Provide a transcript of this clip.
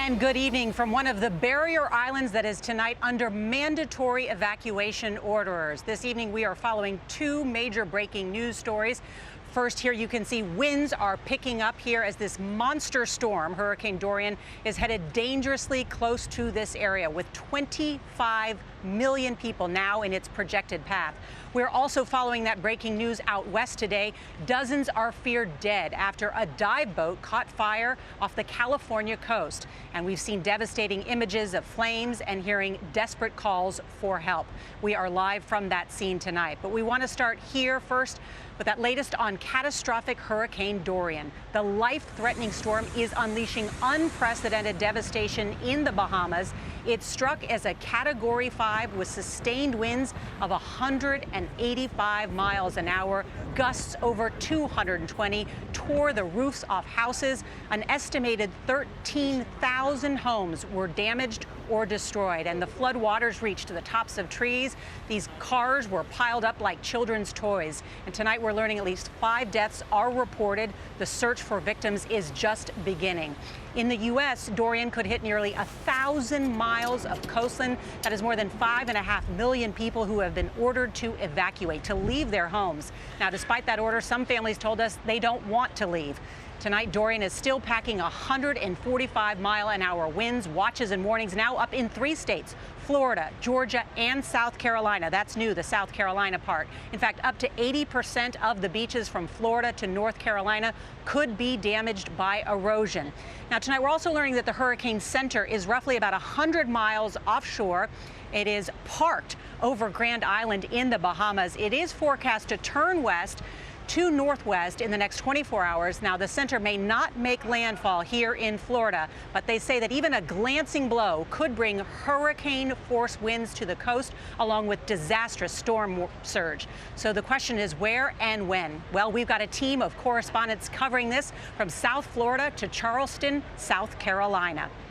And good evening from one of the barrier islands that is tonight under mandatory evacuation orders. This evening we are following two major breaking news stories. First, here you can see winds are picking up here as this monster storm, Hurricane Dorian, is headed dangerously close to this area with 25 million people now in its projected path. We're also following that breaking news out west today. Dozens are feared dead after a dive boat caught fire off the California coast. And we've seen devastating images of flames and hearing desperate calls for help. We are live from that scene tonight. But we want to start here first with that latest on catastrophic Hurricane Dorian. The life-threatening storm is unleashing unprecedented devastation in the Bahamas. It struck as a Category 5 with sustained winds of 185 miles an hour. Gusts over 220 tore the roofs off houses. An estimated 13,000 homes were damaged or destroyed, and the flood waters reached to the tops of trees. These cars were piled up like children's toys. And tonight we're learning at least 5 deaths are reported. The search for victims is just beginning. In the U.S., Dorian could hit nearly 1,000 miles of coastland. That is more than 5.5 million people who have been ordered to evacuate, to leave their homes. Now, despite that order, some families told us they don't want to leave. Tonight, Dorian is still packing 145-mile-an-hour winds. Watches and warnings now up in 3 states, Florida, Georgia, and South Carolina. That's new, the South Carolina part. In fact, up to 80% of the beaches from Florida to North Carolina could be damaged by erosion. Now, tonight, we're also learning that the hurricane center is roughly about 100 miles offshore. It is parked over Grand Island in the Bahamas. It is forecast to turn west to northwest in the next 24 hours. Now, the center may not make landfall here in Florida, but they say that even a glancing blow could bring hurricane-force winds to the coast, along with disastrous storm surge. So the question is where and when? Well, we've got a team of correspondents covering this from South Florida to Charleston, South Carolina.